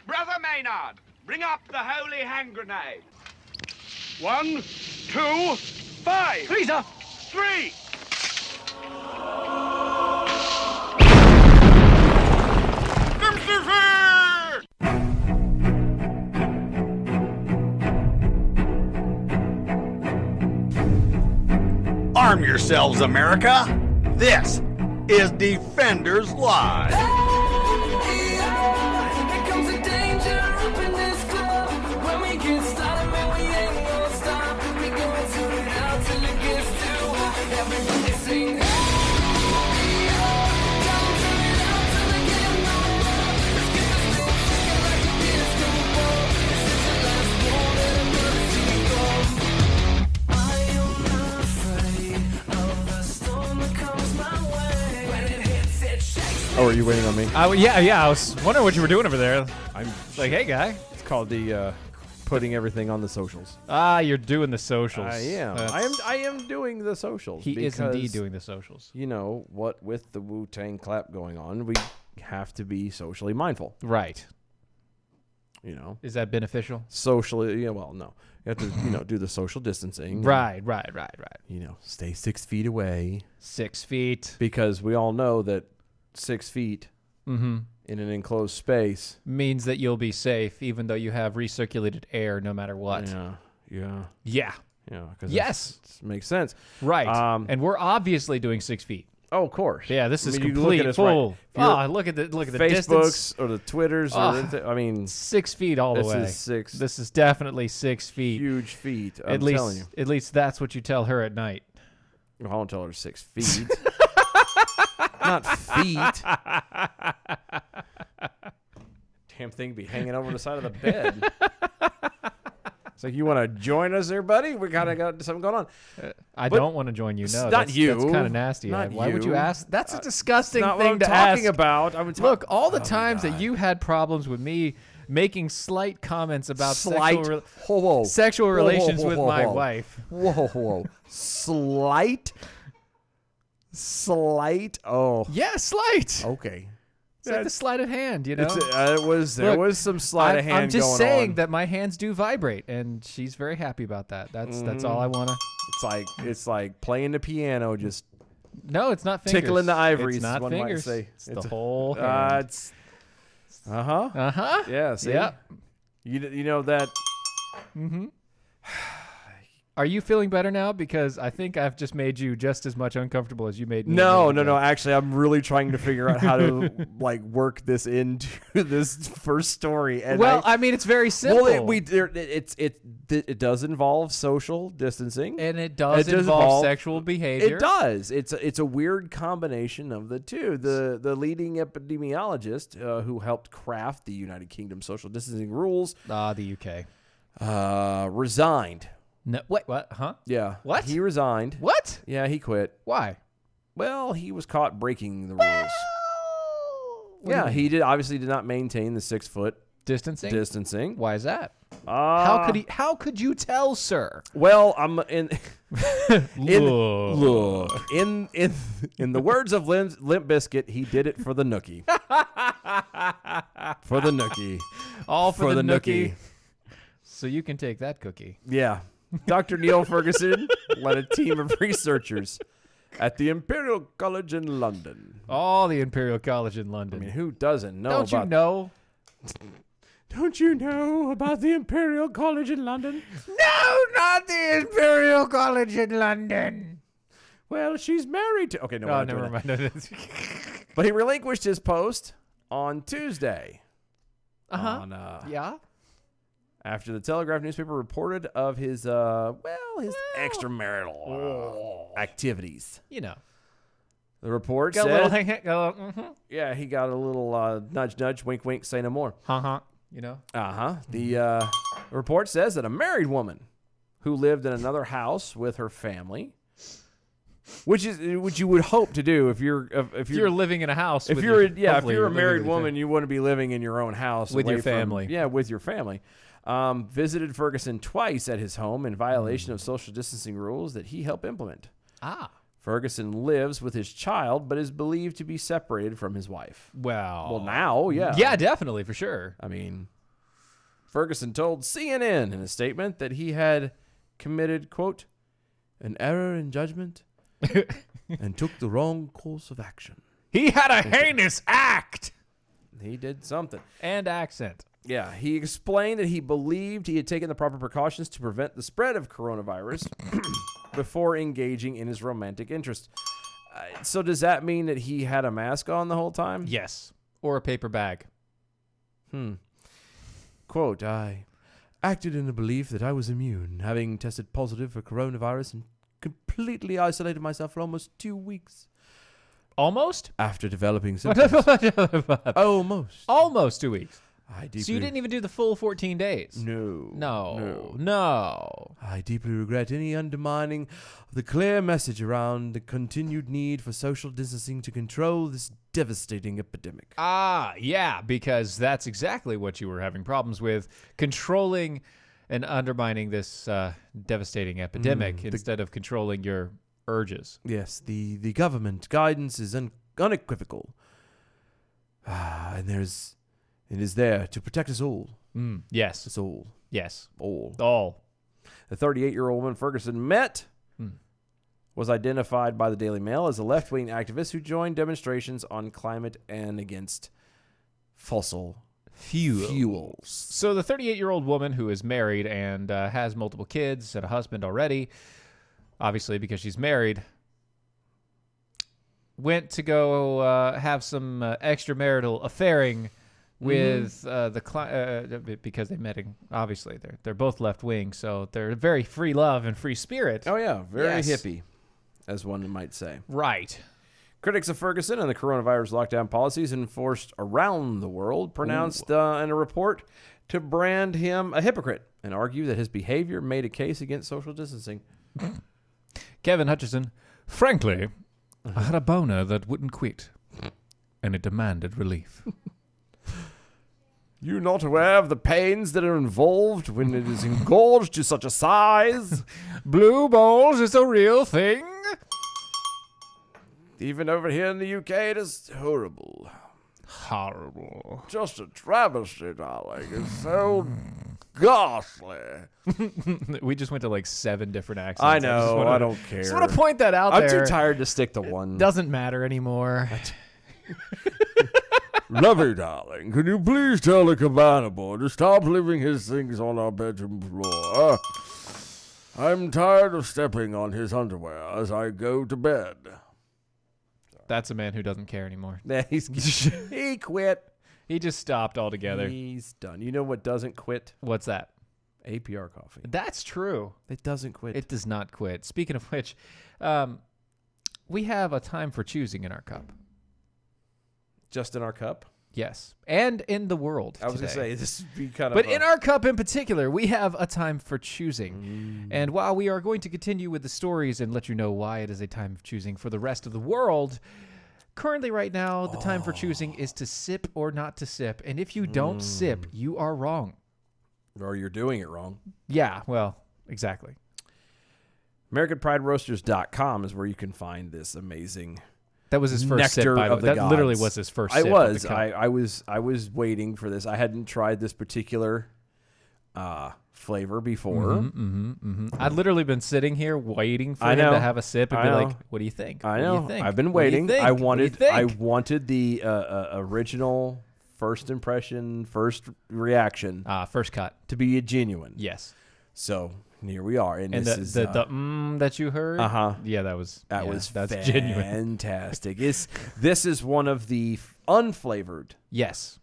Brother Maynard, bring up the holy hand grenade. 1, 2, 5. Please, sir. 3. Arm yourselves, America. This is Defenders Live. Oh, are you waiting on me? Yeah. I was wondering what you were doing over there. I'm Like, hey, guy. It's called the putting everything on the socials. You're doing the socials. I am. I am doing the socials. He is because, indeed doing the socials. You know what? With the Wu-Tang clap going on, we have to be socially mindful. Right. You know, Is that beneficial? socially. Yeah. Well, no. You have to, do the social distancing. Right. Stay 6 feet away 6 feet. because we all know that 6 feet in an enclosed space Means that you'll be safe even though you have recirculated air no matter what. Yeah. Yeah. Because Yes. it makes sense. Right. And we're obviously doing 6 feet. Oh, of course. Yeah, this is you look complete at us full. right. Look at the Facebooks distance. or the Twitters. I mean, 6 feet all the way. this is 6 This is definitely 6 feet. huge feet. I'm At least, telling you. at least that's what you tell her at night. I won't tell her 6 feet. Not feet. Damn thing be hanging over the side of the bed. It's like, you want to join us there, buddy? We kind of got something going on. I But don't want to join you. No, not that's, you. That's kind of nasty. Not Why would you. you ask? That's a disgusting Not thing what I'm to talking ask. about. Look, all the times that you had problems with me making slight comments about sexual relations with my wife. Whoa. Slight? Oh. Yeah, slight. Okay. It's like the sleight of hand, you know? There was some sleight of hand going on. I'm just saying that my hands do vibrate, and she's very happy about that. That's all I want to. It's like playing the piano, just No, it's not fingers. tickling the ivories. It's not one fingers. Might say. It's the whole hand. Uh-huh. Yeah, see? Yep. You know that. Are you feeling better now? Because I think I've just made you just as much uncomfortable as you made me. No. Actually, I'm really trying to figure out how to work this into this first story. And I mean, it's very simple. Well, it does involve social distancing, and it does involve sexual behavior. It does. It's a weird combination of the two. The leading epidemiologist who helped craft the United Kingdom social distancing rules, the UK, resigned. No, wait, what? Huh? Yeah. What? He resigned. What? Yeah, he quit. Why? Well, he was caught breaking the rules. Yeah, he obviously did not maintain the 6 foot distancing. Why is that? How could you tell, sir? Well, I'm in Look. in the words of Limp Bizkit, he did it for the nookie. For the nookie. All for the nookie. So you can take that cookie. Yeah. Dr. Neil Ferguson led a team of researchers at the Imperial College in London. Oh, the Imperial College in London. I mean, who doesn't know Don't you know? Don't you know about the Imperial College in London? No, not the Imperial College in London. Well, she's married to... Okay, no. Oh, never mind. But he relinquished his post on Tuesday. Yeah? After the Telegraph newspaper reported of his extramarital activities. You know. The report Got said... a little hang. Yeah, he got a little nudge, wink, wink, say no more. You know? The report says that a married woman who lived in another house with her family, which you would hope to do if you're living in a house. If you're a married woman, you wouldn't be living in your own house with your family. family. With your family. Visited Ferguson twice at his home in violation of social distancing rules that he helped implement. Ferguson lives with his child, but is believed to be separated from his wife. Well, now, yeah. Yeah, definitely, for sure. I mean, Ferguson told CNN in a statement that he had committed, quote, an error in judgment and took the wrong course of action. He had a heinous act. He did something. And accent. Yeah, he explained that he believed he had taken the proper precautions to prevent the spread of coronavirus before engaging in his romantic interest. So does that mean that he had a mask on the whole time? Yes. Or a paper bag. Quote, I acted in the belief that I was immune, having tested positive for coronavirus and completely isolated myself for almost 2 weeks. Almost? After developing symptoms. Almost. Almost 2 weeks. So you didn't even do the full 14 days? No. I deeply regret any undermining of the clear message around the continued need for social distancing to control this devastating epidemic. Yeah, because that's exactly what you were having problems with, controlling and undermining this devastating epidemic instead of controlling your urges. Yes, the government guidance is unequivocal. And it is there to protect us all. Yes. It's all. Yes. All. The 38-year-old woman Ferguson met was identified by the Daily Mail as a left-wing activist who joined demonstrations on climate and against fossil fuels. So the 38-year-old woman who is married and has multiple kids and a husband already, obviously because she's married, went to go have some extramarital affairing with because they met obviously they're both left wing, so they're very free love and free spirit. Oh yeah, very hippie, as one might say. Right. Critics of Ferguson and the coronavirus lockdown policies enforced around the world pronounced in a report to brand him a hypocrite and argue that his behavior made a case against social distancing. Kevin Hutchison, frankly, I had a boner that wouldn't quit, and it demanded relief. You not aware of the pains that are involved when it is engorged to such a size? Blue balls is a real thing? Even over here in the UK, it is horrible. Horrible. Just a travesty, darling. It's so ghastly. We just went to like 7 different accents. I know. I don't care. Just want to point that out I'm there. too tired to stick to one. Doesn't matter anymore. Lovey, darling, can you please tell the cabana boy to stop leaving his things on our bedroom floor? I'm tired of stepping on his underwear as I go to bed. That's a man who doesn't care anymore. Yeah, he quit. He just stopped altogether. He's done. You know what doesn't quit? What's that? APR coffee. That's true. It doesn't quit. It does not quit. Speaking of which, we have a time for choosing in our cup. Just in our cup? Yes. And in the world I was going to say, this would be kind of... But in our cup in particular, we have a time for choosing. And while we are going to continue with the stories and let you know why it is a time of choosing for the rest of the world, currently right now, the time for choosing is to sip or not to sip. And if you don't sip, you are wrong. Or you're doing it wrong. Yeah, well, exactly. AmericanPrideRoasters.com is where you can find this amazing... That was his first sip, by the way. That literally was his first sip. I was waiting for this. I hadn't tried this particular flavor before. I'd literally been sitting here waiting for him to have a sip and be like, "What do you think? I know. What do you think? I've been waiting. I wanted the original first impression, first reaction, first cut to be genuine. Yes. So here we are, and this is the that you heard. Yeah, that's genuine. Fantastic. This is one of the unflavored. Yes.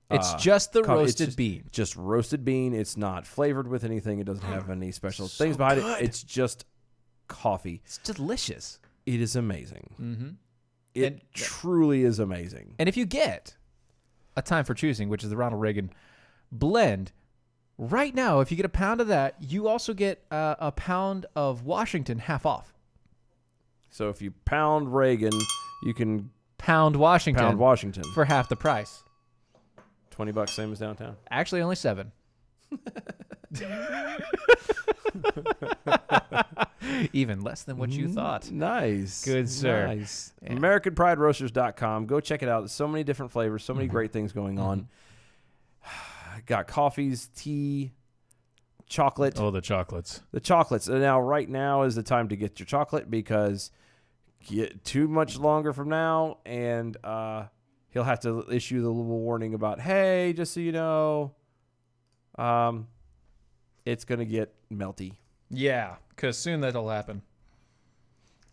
It's just the roasted bean. Just roasted bean. It's not flavored with anything. It doesn't have any special things behind it. It's just coffee. It's delicious. It is amazing. It truly is amazing. And if you get a time for choosing, which is the Ronald Reagan blend, right now, if you get a pound of that, you also get a pound of Washington half off. So if you pound Reagan, you can pound Washington for half the price. $20, same as downtown. Actually, only 7. Even less than what you thought. Nice. Good, sir. Nice. Yeah. AmericanPrideRoasters.com. Go check it out. There's so many different flavors, so many great things going on. got coffees, tea, chocolate. Oh, the chocolates. The chocolates. And now, right now is the time to get your chocolate because get too much longer from now, and he'll have to issue the little warning about, hey, just so you know, it's going to get melty. Yeah, because soon that'll happen.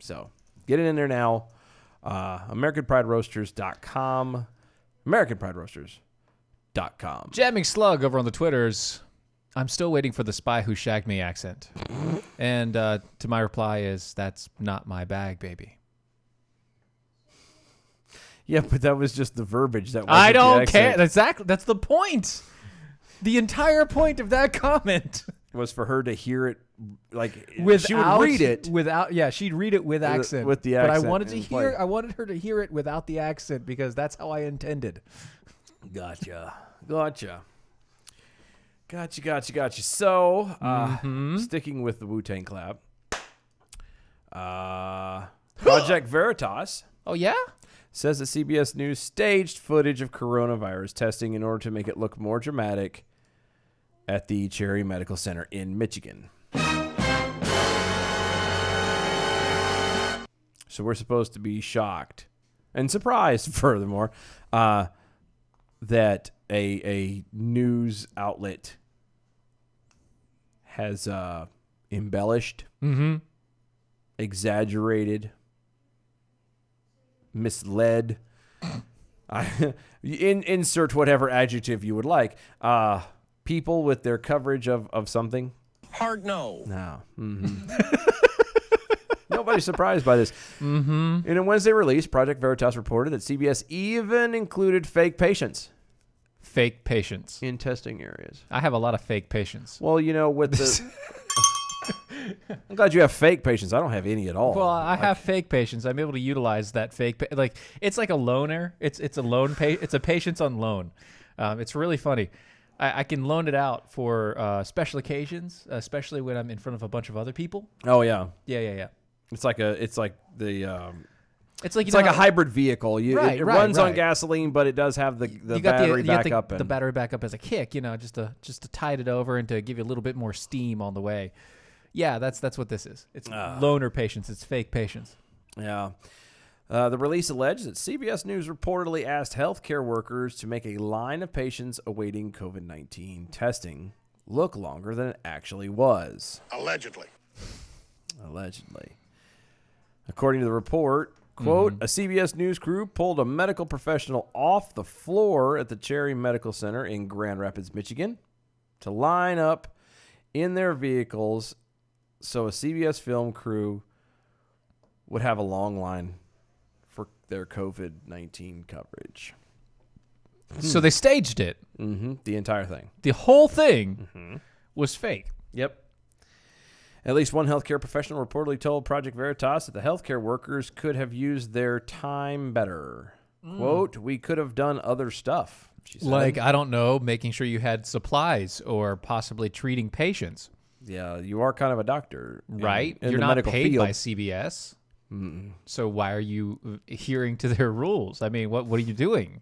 So get it in there now. AmericanPrideRoasters.com. AmericanPrideRoasters.com. Jamming Slug over on the Twitters. I'm still waiting for the spy who shagged me accent. And to my reply is, that's not my bag, baby. Yeah, but that was just the verbiage. That I wasn't the don't accent. care. Exactly. That's the point. The entire point of that comment Was for her to hear it, like without, she would read it. she'd read it with accent. With the But accent I wanted in play. I wanted her to hear it without the accent because that's how I intended. Gotcha. So, sticking with the Wu-Tang Clan, Project Veritas Oh yeah? says that CBS News staged footage of coronavirus testing in order to make it look more dramatic at the Cherry Medical Center in Michigan. So we're supposed to be shocked and surprised, furthermore, that a news outlet has embellished, exaggerated, misled, insert whatever adjective you would like, people with their coverage of something. Hard no. No. Nobody's surprised by this. In a Wednesday release, Project Veritas reported that CBS even included fake patients Fake patients. in testing areas. I have a lot of fake patients. Well, you know, with the... I'm glad you have fake patients. I don't have any at all. Well, I have fake patients. I'm able to utilize that fake, like it's like a loaner. It's a loan it's a patience on loan. It's really funny. I can loan it out for special occasions, especially when I'm in front of a bunch of other people. Oh yeah, Yeah. it's like a It's like a hybrid vehicle. It runs on right. gasoline, but it does have the you got battery you got backup. the battery backup as a kick, just to tide it over and to give you a little bit more steam on the way. Yeah, that's what this is. It's loaner patients. It's fake patients. Yeah. The release alleged that CBS News reportedly asked healthcare workers to make a line of patients awaiting COVID-19 testing look longer than it actually was. Allegedly. According to the report, quote, a CBS News crew pulled a medical professional off the floor at the Cherry Medical Center in Grand Rapids, Michigan, to line up in their vehicles so a CBS film crew would have a long line for their COVID-19 coverage. So they staged it. The entire thing. The whole thing was fake. Yep. At least one healthcare professional reportedly told Project Veritas that the healthcare workers could have used their time better. Quote, we could have done other stuff, she said. Like, I don't know, making sure you had supplies or possibly treating patients. Yeah, you are kind of a doctor. Right? In You're the not medical paid field. by CBS. So why are you adhering to their rules? I mean, what are you doing?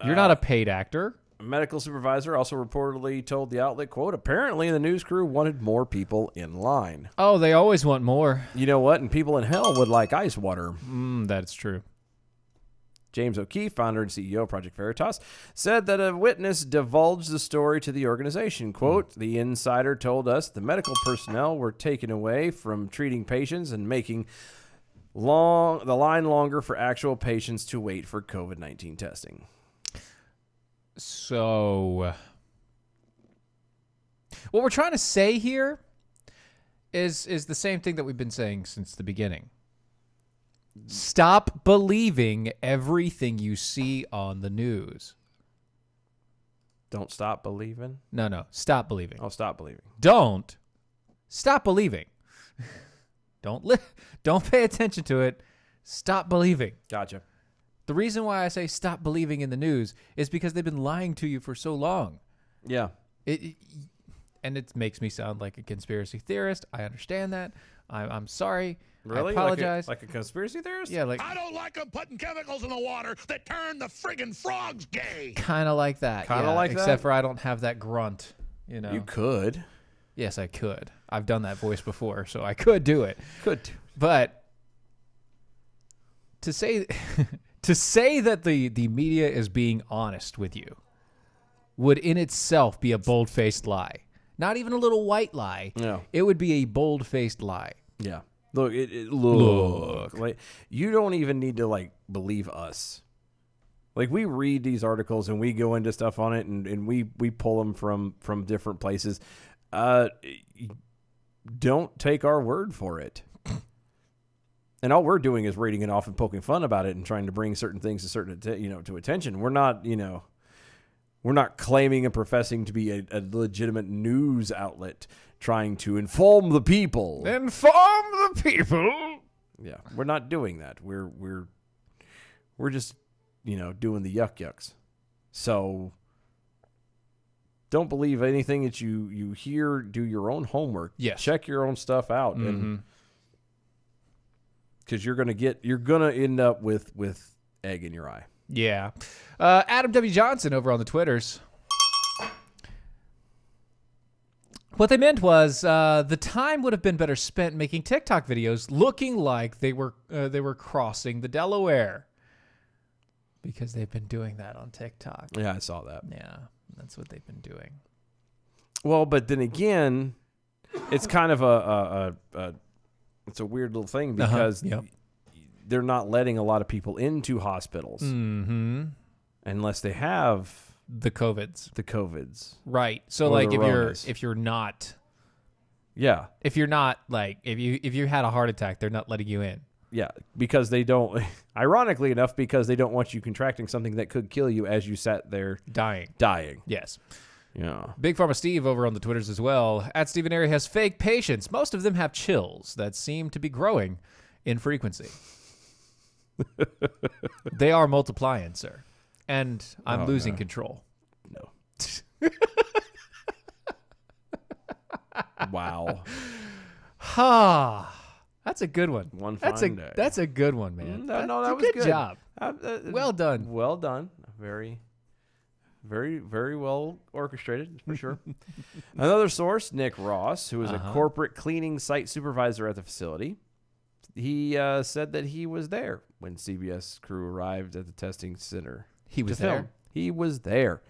You're not a paid actor. A medical supervisor also reportedly told the outlet, quote, apparently the news crew wanted more people in line. Oh, they always want more. You know what? And people in hell would like ice water. That's true. James O'Keefe, founder and CEO of Project Veritas, said that a witness divulged the story to the organization. Quote, the insider told us the medical personnel were taken away from treating patients and making the line longer for actual patients to wait for COVID-19 testing. So, what we're trying to say here is the same thing that we've been saying since the beginning. Stop believing everything you see on the news. Don't stop believing? No. Stop believing. Oh, stop believing. Don't stop believing. Don't pay attention to it. Stop believing. Gotcha. The reason why I say stop believing in the news is because they've been lying to you for so long. Yeah. And it makes me sound like a conspiracy theorist. I understand that. I'm sorry. Really? I apologize. Like a conspiracy theorist? Yeah, like I don't like them putting chemicals in the water that turn the friggin' frogs gay. kind of like that. Kinda yeah, like that? except for I don't have that grunt. You know. You could. Yes, I could. I've done that voice before, so I could do it. Could. But to say to say that the media is being honest with you would in itself be a bold-faced lie. Not even a little white lie. No. It would be a bold-faced lie. Yeah. Look, look. Like, you don't even need to, like, believe us. Like, we read these articles and we go into stuff on it and we pull them from different places. Don't take our word for it. And all we're doing is reading it off and poking fun about it and trying to bring certain things to attention. We're not, we're not claiming and professing to be a legitimate news outlet trying to inform the people. Inform the people. Yeah, we're not doing that. We're just, doing the yucks. So don't believe anything that you hear. Do your own homework. Yes. Check your own stuff out, and because you're gonna end up with egg in your eye. Yeah. Adam W. Johnson over on the Twitters. What they meant was the time would have been better spent making TikTok videos looking like they were crossing the Delaware. Because they've been doing that on TikTok. Yeah, I saw that. Yeah, that's what they've been doing. Well, but then again, it's kind of it's a weird little thing because they're not letting a lot of people into hospitals unless they have the COVIDs. Right. So or like the Ronas. if you're not like if you had a heart attack, they're not letting you in. Yeah, because they don't, ironically enough, because they don't want you contracting something that could kill you as you sat there Dying. Yes. Yeah. Big Pharma Steve over on the Twitters as well. At Stephen Airy has fake patients. Most of them have chills that seem to be growing in frequency. They are multiplying, sir. And I'm losing control. No. Wow. Ha. That's a good one. One That's fine day. That's a good one, man. No, that That's a was good job. Well done. Well done. Very, very, very well orchestrated, for sure. Another source, Nick Ross, who is a corporate cleaning site supervisor at the facility, he said that he was there when CBS crew arrived at the testing center. He was to film. there? He was there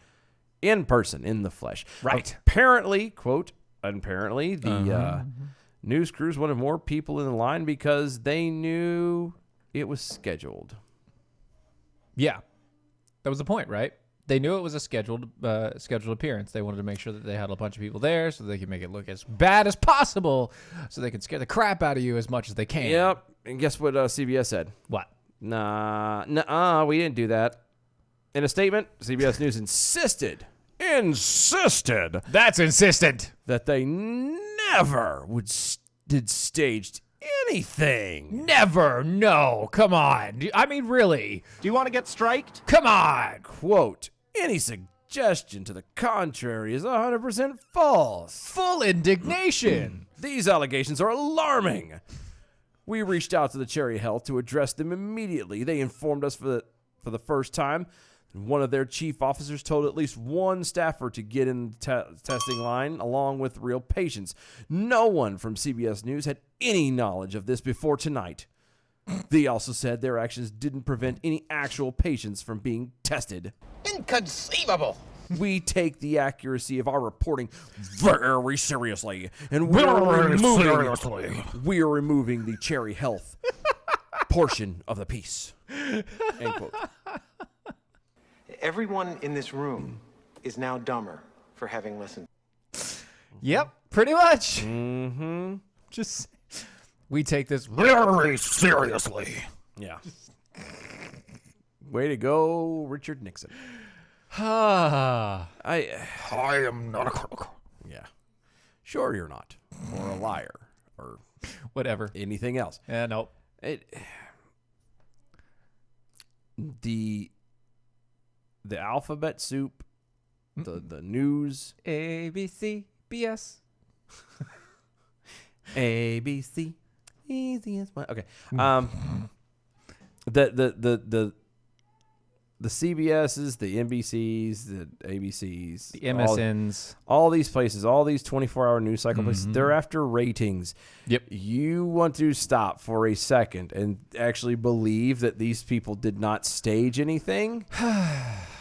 in person, in the flesh. Right. Apparently, quote, the news crews wanted more people in the line because they knew it was scheduled. Yeah. That was the point, right? They knew it was a scheduled appearance. They wanted to make sure that they had a bunch of people there so they could make it look as bad as possible so they could scare the crap out of you as much as they can. Yep. And guess what CBS said? What? Nah, we didn't do that. In a statement, CBS News insisted That's insistent. that they never did staged anything. Never. No. Come on. I mean, really. Do you want to get striked? Come on. Quote, any suggestion to the contrary is 100% false. Full indignation. These allegations are alarming. We reached out to the Cherry Health to address them immediately. They informed us for the first time. One of their chief officers told at least one staffer to get in the testing line along with real patients. No one from CBS News had any knowledge of this before tonight. They also said their actions didn't prevent any actual patients from being tested. Inconceivable. We take the accuracy of our reporting very seriously, and we are removing the Cherry Health portion of the piece. End quote. Everyone in this room is now dumber for having listened. Yep. Pretty much. Mm-hmm. Just we take this very seriously. Yeah. Way to go, Richard Nixon. I am not a crook. Yeah. Sure you're not. Or a liar. Or whatever. anything else. Yeah, nope. The alphabet soup, the news. A, B, C, B, S. A, B, C. Easy as my. Okay. The CBSs, the NBCs, the ABCs, The MSNs. all these places, all these 24-hour news cycle places, they're after ratings. Yep. You want to stop for a second and actually believe that these people did not stage anything?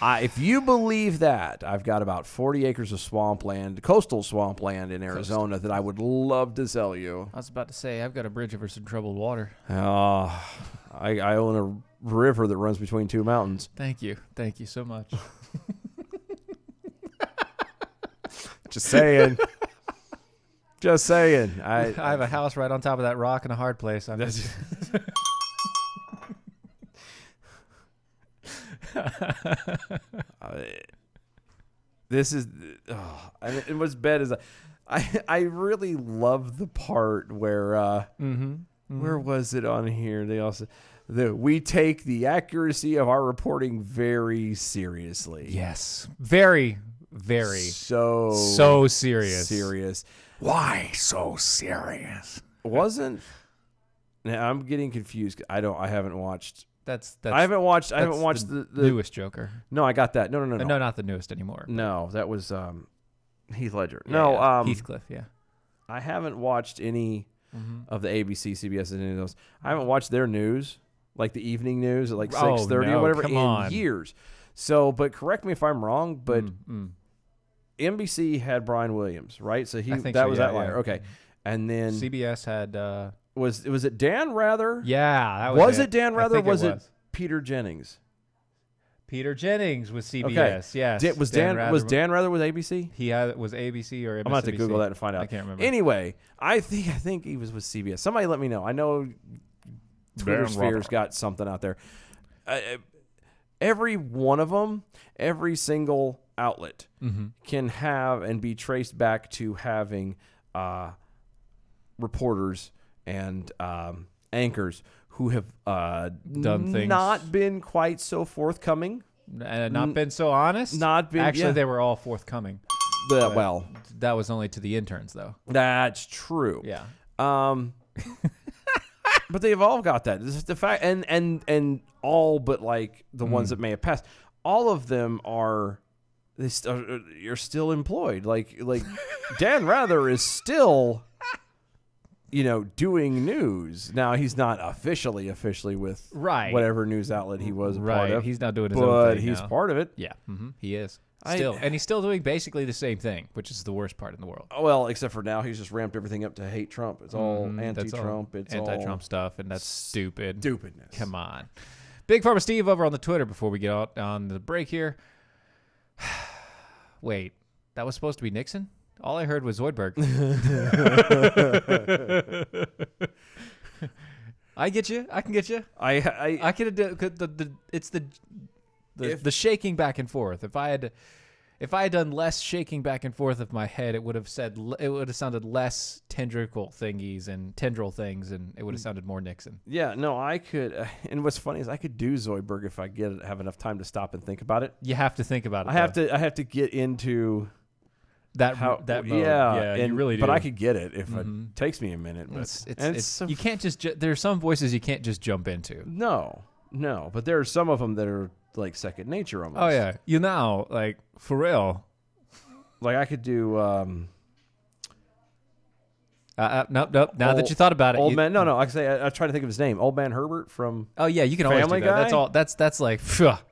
If you believe that, I've got about 40 acres of swampland, coastal swampland in Arizona that I would love to sell you. I was about to say, I've got a bridge over some troubled water. I own a river that runs between two mountains. Thank you. Thank you so much. Just saying. Just saying. I have a house right on top of that rock in a hard place. I'm just... This is, and what's bad is I really love the part where where was it on here? They also we take the accuracy of our reporting very seriously. Yes. Very, very. So serious. Serious. Why so serious? Wasn't. Now I'm getting confused. I haven't watched. That's I haven't watched the newest Joker. No, I got that. No. No, not the newest anymore. No, that was Heath Ledger. Yeah, no, Heathcliff. Yeah. I haven't watched any of the ABC, CBS, and any of those. I haven't watched their news, like the evening news at like 6:30 or whatever, in years. So, but correct me if I'm wrong, but NBC had Brian Williams, right? So was that liar. Okay, and then CBS had was it Dan Rather? Yeah, that was it Dan Rather? Was it Peter Jennings? Peter Jennings was CBS. Okay. Yes. Was Dan Rather with ABC? He was ABC or MSNBC. I'm gonna have to Google that and find out. I can't remember. Anyway, I think he was with CBS. Somebody let me know. I know Twitter sphere's got something out there. Every one of them, every single outlet can have and be traced back to having reporters and anchors who have done things, not been quite so forthcoming, not been so honest. Actually, they were all forthcoming. Well, that was only to the interns, though. That's true. Yeah. But they've all got that. This is the fact, and all but like the ones that may have passed, all of them are. You're still employed. Like Dan Rather is still. Doing news. Now, he's not officially with whatever news outlet he was a part of. He's not doing his own thing. But he's part of it. Yeah, he is. And he's still doing basically the same thing, which is the worst part in the world. Well, except for now, he's just ramped everything up to hate Trump. It's all anti-Trump. It's anti-Trump stuff, and that's stupid. Stupidness. Come on. Big Pharma Steve over on the Twitter before we get out on the break here. Wait, that was supposed to be Nixon? All I heard was Zoidberg. I get you. I can get you. I can do it's the shaking back and forth. If I had done less shaking back and forth of my head, it would have sounded less tendril things, and it would have sounded more Nixon. Yeah, no, I could. And what's funny is I could do Zoidberg if I have enough time to stop and think about it. You have to think about it. I have to get into. That mode. Yeah, you really do. But I could get it if it takes me a minute. But it's you can't just. There are some voices you can't just jump into. No. But there are some of them that are like second nature almost. Oh yeah, like for real. Like I could do. Nope. Now that you thought about it, old man. No. I say I try to think of his name. Old Man Herbert from. Oh yeah, you can always Family do that. Guy? That's all. That's like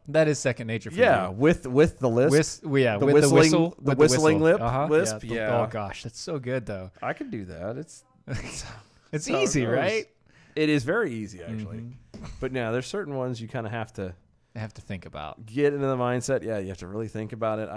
that is second nature for Yeah, you. with the lisp. The whistling lip. Lisp. Yeah. Oh gosh, that's so good though. I can do that. It's easy, right? It is very easy actually. But no, there's certain ones you kind of have to think about. Get into the mindset. Yeah, you have to really think about it.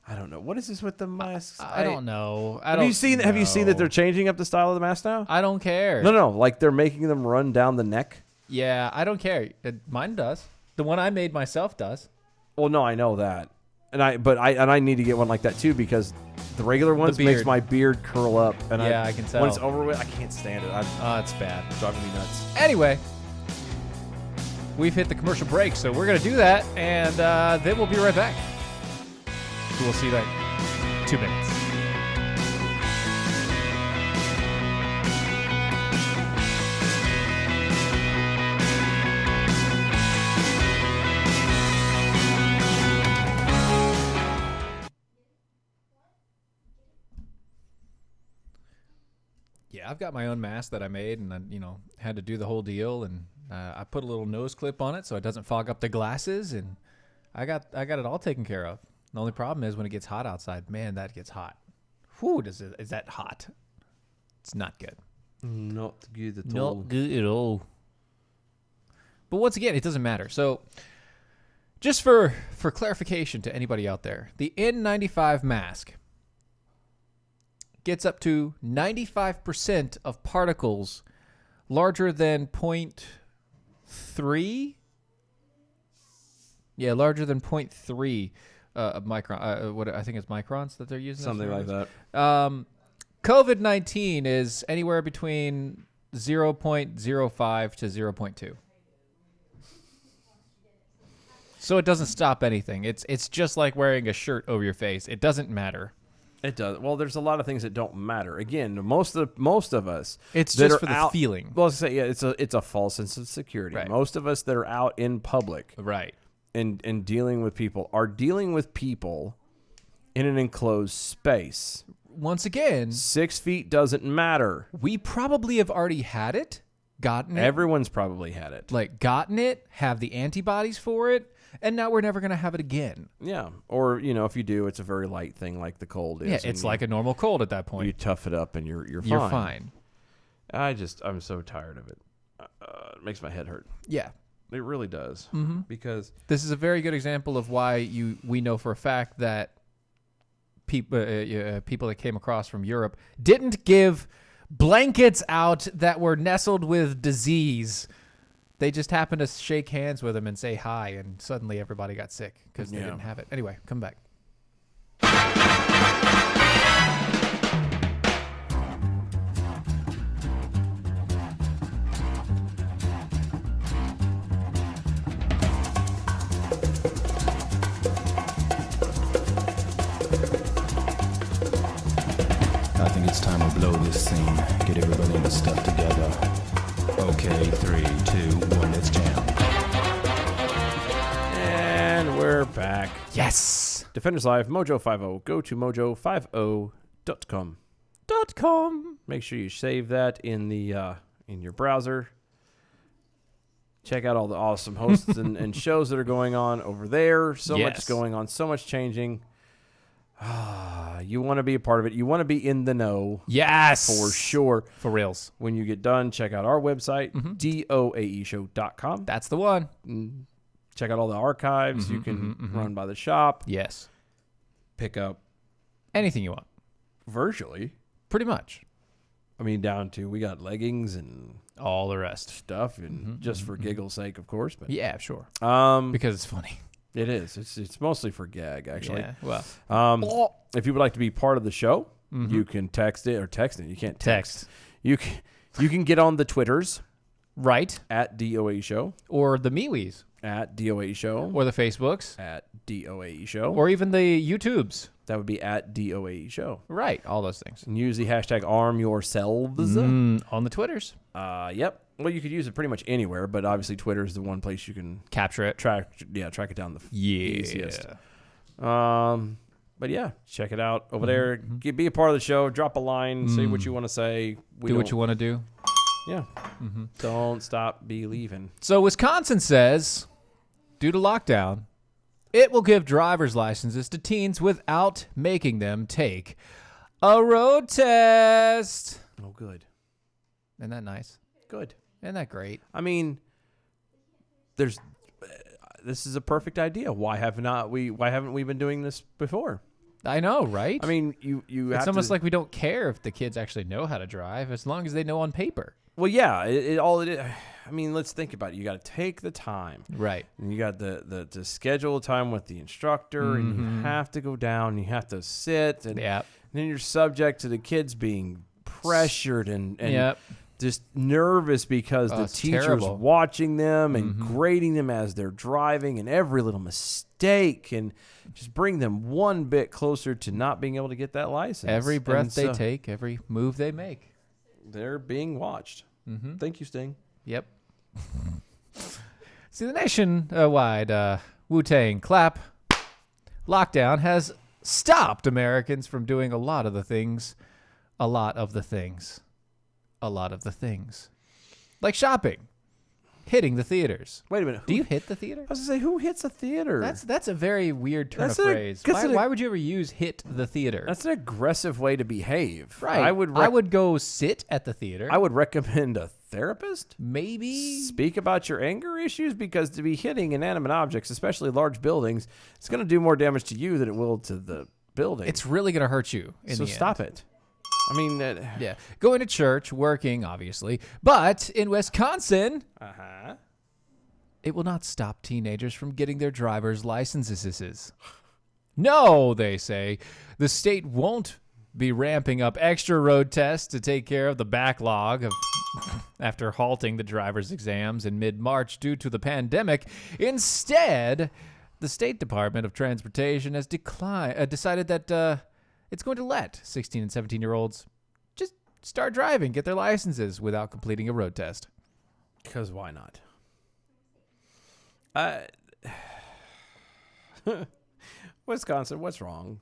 I don't know. What is this with the masks? I don't know. Have you seen that they're changing up the style of the mask now? I don't care. No. Like they're making them run down the neck. Yeah, I don't care. Mine does. The one I made myself does. Well, no, I know that, and I need to get one like that too because the regular ones makes my beard curl up. And I can tell. When it's over with, I can't stand it. It's bad. It's driving me nuts. Anyway, we've hit the commercial break, so we're gonna do that, and then we'll be right back. We'll see you in 2 minutes. I've got my own mask that I made, and I, had to do the whole deal, and I put a little nose clip on it so it doesn't fog up the glasses, and I got it all taken care of. The only problem is when it gets hot outside. Man, that gets hot. Whew, is that hot? It's not good. Not good at all. Not good at all. But once again, it doesn't matter. So, just for clarification to anybody out there, the N95 mask gets up to 95% of particles larger than 0.3. Yeah, larger than 0.3 micron. What I think it's microns that they're using. Something like that. COVID-19 is anywhere between 0.05 to 0.2. So it doesn't stop anything. It's just like wearing a shirt over your face. It doesn't matter. It does. Well, there's a lot of things that don't matter. Again, most of us. It's that just are for the out, feeling. Well, let's say it's a false sense of security. Right. Most of us that are out in public, Right. and dealing with people are dealing with people in an enclosed space. Once again, 6 feet doesn't matter. we probably have already had it, gotten it, Everyone's probably had it. gotten it, have the antibodies for it, and now we're never going to have it again. Yeah. Or, if you do, it's a very light thing like the cold is. Yeah, and it's like a normal cold at that you point. tough it up and you're fine. You're fine. I'm so tired of it. It makes my head hurt. Yeah. It really does. Mm-hmm. Because This is a very good example of why we know for a fact that people that came across from Europe didn't give blankets out that were nestled with disease. They just happened to shake hands with them and say hi, and suddenly everybody got sick because they didn't have it. Anyway, come back. I think it's time to blow this scene. Get everybody in the stuff together. Okay, 3, 2, 1, let's jam. And we're back. Yes. Defenders Live, Mojo50. Go to mojo50.com. Make sure you save that in the in your browser. Check out all the awesome hosts and shows that are going on over there. So much going on, so much changing. You want to be a part of it. You want to be in the know. Yes. For sure. For reals. When you get done, check out our website, doaeshow.com. That's the one. Check out all the archives. You can run by the shop. Yes. Pick up Anything you want. virtually. Pretty much. I mean, down to we got leggings and All the rest. stuff, and just for giggle's sake, of course. But Yeah, sure. because Because it's funny. it is. It's mostly for gag, actually. Yeah. Well, If you would like to be part of the show, you can text it or text it. You can't text. You can get on the Twitters right. at DOA Show, Or the MeWe's. at DOA Show, Or the Facebooks. at DOA Show, Or even the YouTubes. that would be at DOA Show. Right. All those things. And use the hashtag arm yourselves. On the Twitters. Yep. Well, you could use it pretty much anywhere, but obviously Twitter is the one place you can Capture it. track it down the easiest. But yeah, check it out over there. Be a part of the show. Drop a line. Say what you want to say. Do what you want to do. Yeah. Don't stop believing. So Wisconsin says, due to lockdown, it will give driver's licenses to teens without making them take a road test. Oh, good. Isn't that nice? Good. Isn't that great? I mean, this is a perfect idea. Why haven't we been doing this before? I know, right? I mean, you have it's almost to, like we don't care if the kids actually know how to drive as long as they know on paper. well, yeah, I mean, let's think about it. You got to take the time. Right. And you got to schedule a time with the instructor, and you have to go down. You have to sit, and then you're subject to the kids being pressured and just nervous because the teacher's terrible. watching them and grading them as they're driving, and every little mistake, and just bring them one bit closer to not being able to get that license. Every breath And they so take, every move they make. they're being watched. Thank you, Sting. Yep. See, the nationwide Wu-Tang clap lockdown has stopped Americans from doing a lot of the things. a lot of the things. Like shopping, hitting the theaters. Wait a minute. Do you hit the theater? I was going to say, who hits a theater? That's a very weird turn That's of phrase. consider- Why would you ever use hit the theater? That's an aggressive way to behave. right. I would go sit at the theater. I would recommend a therapist. Maybe. Speak about your anger issues, because to be hitting inanimate objects, especially large buildings, it's going to do more damage to you than it will to the building. It's really going to hurt you in so the stop end. it. I mean, Yeah. Going to church, working, obviously. But in Wisconsin, it will not stop teenagers from getting their driver's licenses. No, they say. The state won't be ramping up extra road tests to take care of the backlog of after halting the driver's exams in mid-March due to the pandemic. Instead, the State Department of Transportation has decided that it's going to let 16 and 17-year-olds just start driving, get their licenses without completing a road test. because why not? Wisconsin, what's wrong?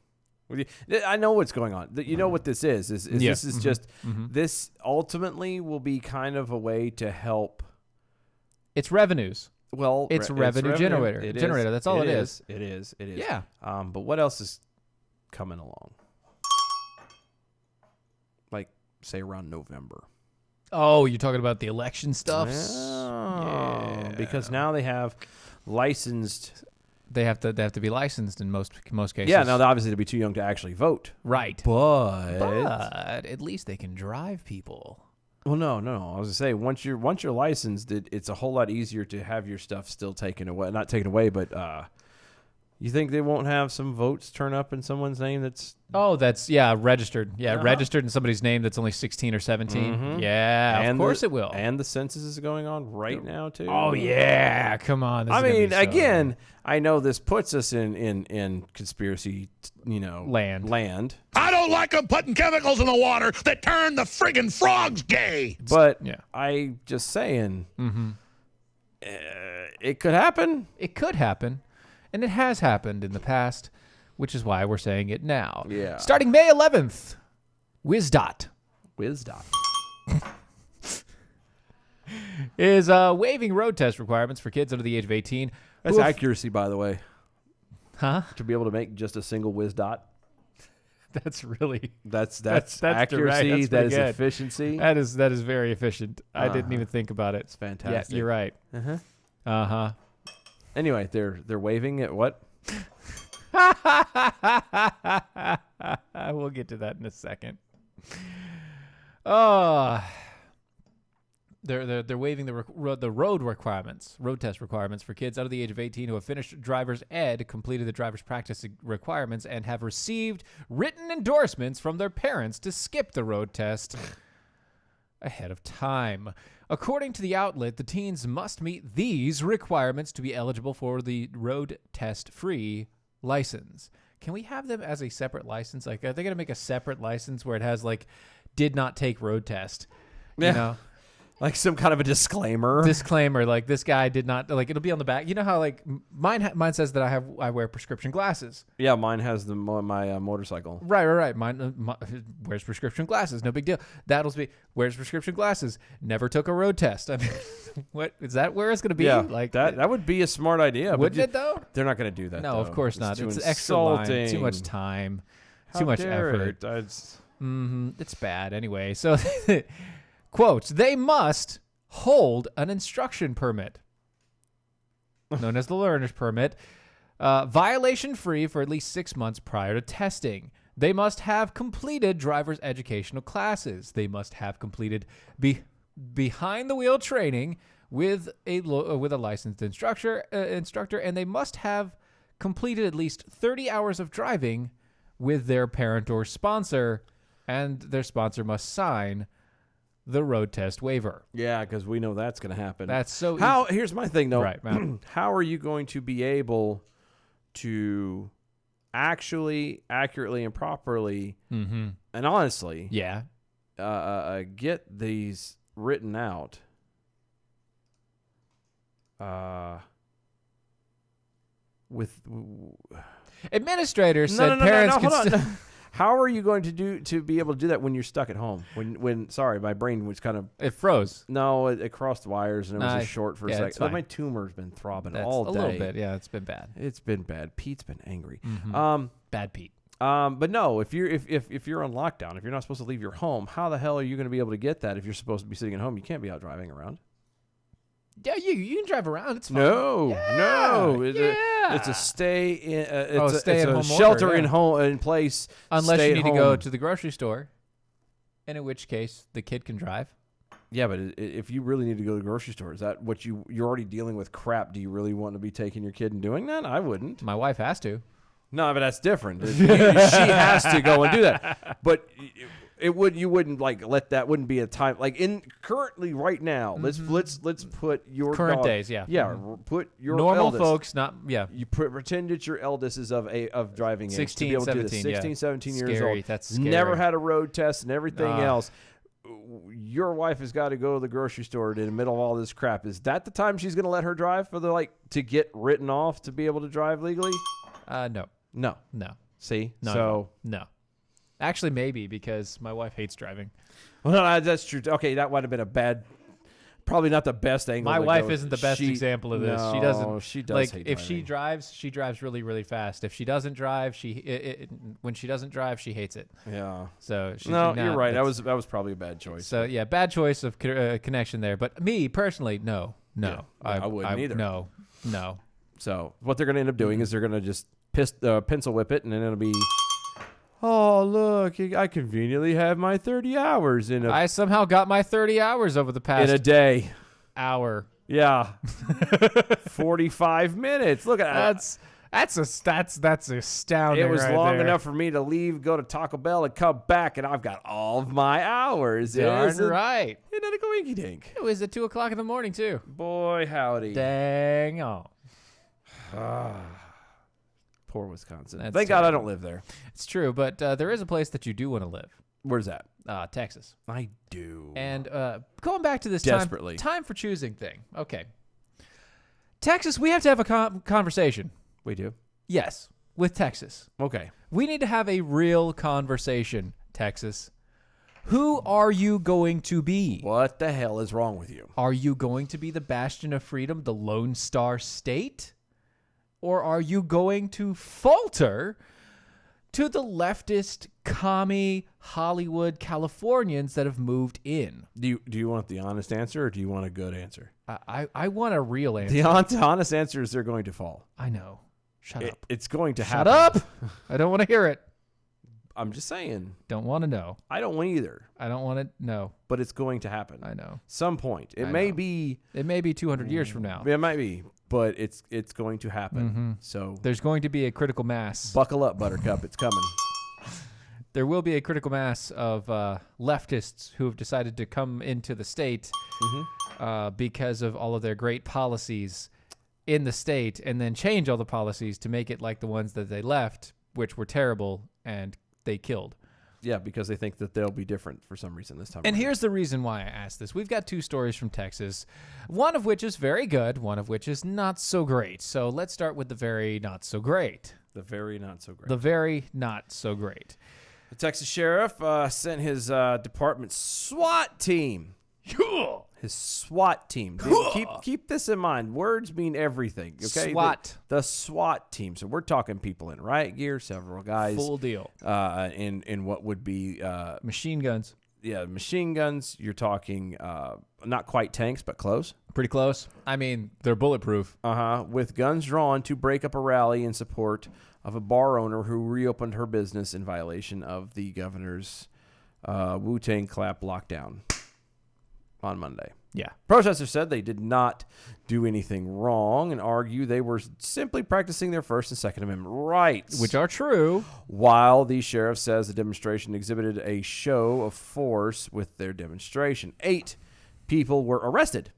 I know what's going on. You know what this is. Yeah. This is just, this ultimately will be kind of a way to help. It's revenues. Well, It's revenue generator. It is. Generator, that's all it is. It is. Yeah. But what else is coming along? Like, say around November. Oh, you're talking about the election stuff? Yeah. Because now they have licensed. They have to be licensed in most cases. Yeah, now obviously they'll be too young to actually vote. Right. But at least they can drive people. Well, no. I was gonna say once you're licensed, it's a whole lot easier to have your stuff still taken away. Not taken away, but you think they won't have some votes turn up in someone's name that's registered. Yeah, registered in somebody's name that's only 16 or 17. Yeah, of course it will. And the census is going on right now too. Oh yeah, come on. This I is gonna mean, be so- again, I know this puts us in conspiracy, land. I don't like them putting chemicals in the water that turn the friggin' frogs gay. But Yeah. I just saying, it could happen. It could happen, and it has happened in the past, which is why we're saying it now. Yeah. Starting May 11th, WisDOT Wisdom. is waiving road test requirements for kids under the age of 18. That's who have- accuracy, by the way. Huh? To be able to make just a single whiz dot. That's really That's that's accuracy. direct. That's That is pretty good. efficiency. that is very efficient. I didn't even think about it. It's fantastic. Yeah, you're right. Uh-huh. Anyway, they're waving at what? We'll get to that in a second. They're waiving the road test requirements for kids under the age of 18 who have finished driver's ed, completed the driver's practice requirements, and have received written endorsements from their parents to skip the road test ahead of time. According to the outlet, the teens must meet these requirements to be eligible for the road test free license. Can we have them as a separate license? Like, are they going to make a separate license where it has like did not take road test? Yeah. You know? Like some kind of a disclaimer. Disclaimer, like this guy did not, like it'll be on the back. You know how like mine says that I wear prescription glasses. Yeah, mine has my motorcycle. Right. Mine wears prescription glasses. No big deal. That'll be wears prescription glasses. Never took a road test. I mean, what is that? Where it's going to be? Yeah, Like that would be a smart idea. wouldn't but it though? They're not going to do that. No, though. of course not. Too It's extra line, insulting. too much time, How too much dare effort. it? It's bad anyway. So, quote, they must hold an instruction permit, known as the learner's permit, violation-free for at least 6 months prior to testing. They must have completed driver's educational classes. They must have completed behind-the-wheel training with a licensed instructor, and they must have completed at least 30 hours of driving with their parent or sponsor, and their sponsor must sign the road test waiver. Yeah, because we know that's going to happen. That's so Here's my thing, though. Right, Matt. How are you going to be able to actually, accurately, and properly, and honestly, Yeah. get these written out? With Administrators said parents can hold still... on. How are you going to be able to do that when you're stuck at home? When sorry, my brain was kind of It froze. no, it crossed wires and it was Nah, just short for a yeah, second. it's fine. My tumor's been throbbing That's all day. a little bit. Yeah, it's been bad. It's been bad. Pete's been angry. Bad Pete. But no, if you're on lockdown, if you're not supposed to leave your home, how the hell are you going to be able to get that if you're supposed to be sitting at home? You can't be out driving around. Yeah, you can drive around. It's fine. No, no, yeah. it's a stay in. It's a stay-at-home shelter order, in yeah. home in place. Unless stay you at need to go home. to the grocery store, and in which case the kid can drive. Yeah, but if you really need to go to the grocery store, is that what you're already dealing with? Crap. Do you really want to be taking your kid and doing that? I wouldn't. My wife has to. No, but that's different. She has to go and do that. But you wouldn't like let that wouldn't be a time like in currently right now. Let's put your Current dog- days, yeah. Yeah, put your Normal eldest. folks, not You pretend that your eldest is of driving age 16, to be able to do 17, this. yeah. 16, 17 years Scary, old. that's scary. Never had a road test and everything else. Your wife has got to go to the grocery store in the middle of all this crap. Is that the time she's going to let her drive for to get written off to be able to drive legally? No. No. See? No. So no. Actually, maybe because my wife hates driving. well, that's true. Okay, that would have been probably not the best angle. My to wife go. isn't the best example of this. She No, doesn't. she does like hate if she driving. drives really, really fast. If she doesn't drive, when she doesn't drive, she hates it. Yeah. So she's No, not, you're right. That that's- was probably a bad choice. So yeah, bad choice of connection there. But me personally, no. Yeah, I wouldn't either. No. So what they're going to end up doing is they're going to just pencil whip it, and then it'll be, oh, look, I conveniently have my 30 hours in I somehow got my 30 hours over the past a day. hour. Yeah. 45 minutes. Look at that. That's astounding. It was right long there. enough for me to leave, go to Taco Bell, and come back, and I've got all of my hours. Darn Isn't right. it a goinky dink? It was at 2:00 in the morning too. Boy, howdy. Dang on. Poor Wisconsin. That's Thank God I terrible. don't live there. It's true, but there is a place that you do want to live. Where's that? Texas. I do. And going back to this Desperately. time for choosing thing. Okay. Texas, we have to have a conversation. We do. Yes, with Texas. Okay. We need to have a real conversation, Texas. Who are you going to be? What the hell is wrong with you? Are you going to be the bastion of freedom, the Lone Star State? Or are you going to falter to the leftist, commie, Hollywood Californians that have moved in? Do you want the honest answer or do you want a good answer? I want a real answer. The honest answer is they're going to fall. I know. Shut up. It's going to Shut happen. up. I don't want to hear it. I'm just saying. Don't want to know. I don't want either, I don't want to know. but it's going to happen. I know. Some point. It I may know. be. It may be 200 years from now. It might be, but it's going to happen. So There's going to be a critical mass. buckle up, Buttercup. It's coming. There will be a critical mass of leftists who have decided to come into the state because of all of their great policies in the state, and then change all the policies to make it like the ones that they left, which were terrible and they killed. Yeah, because they think that they'll be different for some reason this time. And around. here's the reason why I asked this. We've got two stories from Texas, one of which is very good, one of which is not so great. So let's start with the very not so great. the very not so great. The very not so great. The Texas sheriff sent his department SWAT team. His SWAT team. Keep this in mind. Words mean everything. Okay. SWAT. The SWAT team. So we're talking people in riot gear, several guys. Full deal. In what would be Machine guns. machine guns. You're talking not quite tanks, but close. Pretty close. I mean, they're bulletproof. With guns drawn to break up a rally in support of a bar owner who reopened her business in violation of the governor's Wu-Tang clap lockdown on Monday. Yeah. Protesters said they did not do anything wrong and argue they were simply practicing their First and Second Amendment rights. Which are true. While the sheriff says the demonstration exhibited a show of force with their demonstration. 8 people were arrested.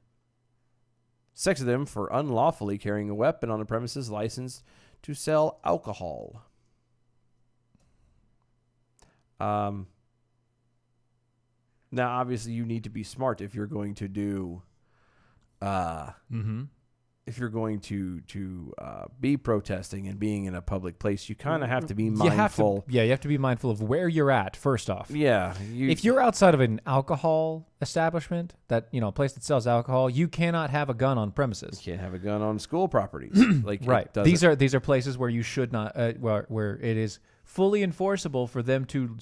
6 of them for unlawfully carrying a weapon on the premises licensed to sell alcohol. Now, obviously, you need to be smart if you're going to do if you're going to be protesting and being in a public place, you kind of have to be You mindful. have to be mindful of where you're at, first off. Yeah. If you're outside of an alcohol establishment, a place that sells alcohol, you cannot have a gun on premises. can't have a gun on school properties. Like Right. it These doesn't- are places where you should not, where it is fully enforceable for them to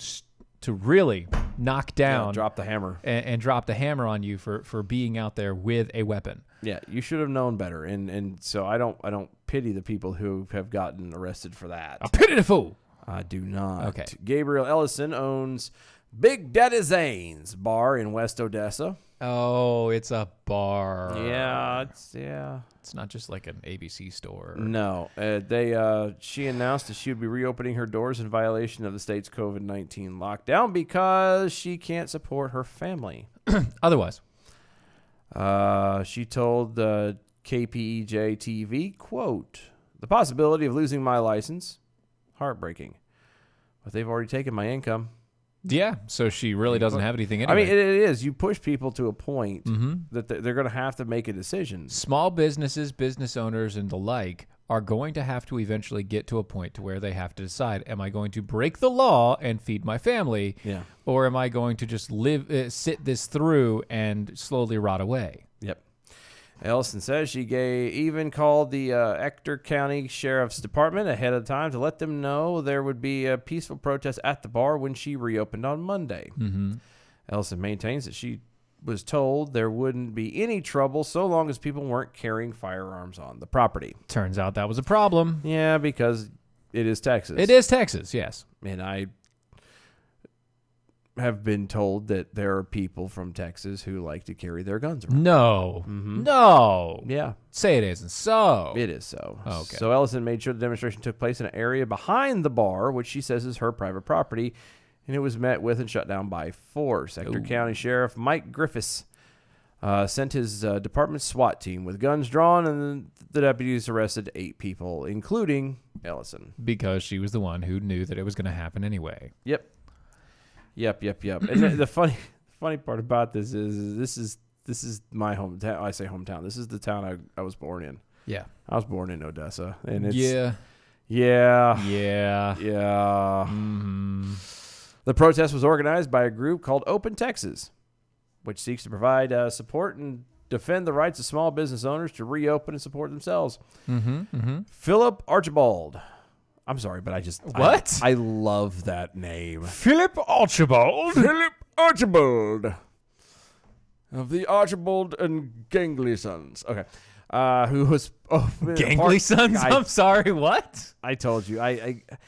really knock down, drop the hammer. and drop the hammer on you for being out there with a weapon. Yeah, you should have known better. And so I don't pity the people who have gotten arrested for that. A pity the fool. I do not. Okay. Gabriel Ellison owns Big Daddy Zane's bar in West Odessa. Oh, it's a bar. Yeah, It's not just like an ABC store. No, she announced that she would be reopening her doors in violation of the state's COVID-19 lockdown because she can't support her family. Otherwise. She told KPEJ TV, quote, "The possibility of losing my license, heartbreaking. But they've already taken my income." Yeah, so she really doesn't have anything anyway. I mean, it is. You push people to a point that they're going to have to make a decision. Small businesses, business owners, and the like are going to have to eventually get to a point to where they have to decide, am I going to break the law and feed my family? Yeah. Or am I going to just sit this through and slowly rot away? Yep. Ellison says she even called the Ector County Sheriff's Department ahead of time to let them know there would be a peaceful protest at the bar when she reopened on Monday. Ellison maintains that she was told there wouldn't be any trouble so long as people weren't carrying firearms on the property. Turns out that was a problem. Yeah, because it is Texas. It is Texas, yes. And I have been told that there are people from Texas who like to carry their guns around. No. No. Yeah. Say it isn't so. It is so. Okay. So Ellison made sure the demonstration took place in an area behind the bar, which she says is her private property, and it was met with and shut down by force. Ector County Sheriff Mike Griffiths sent his department's SWAT team with guns drawn, and the deputies arrested 8 people, including Ellison. Because she was the one who knew that it was going to happen anyway. Yep. And the funny part about this is my hometown. I say hometown. This is the town I was born in. Yeah. I was born in Odessa, and it's Yeah. Yeah. The protest was organized by a group called Open Texas, which seeks to provide support and defend the rights of small business owners to reopen and support themselves. Philip Archibald. I'm sorry, but What? I love that name. Philip Archibald? Philip Archibald of the Archibald and Gangley Sons. Okay. Who was Gangly Sons? I'm sorry, what? I told you.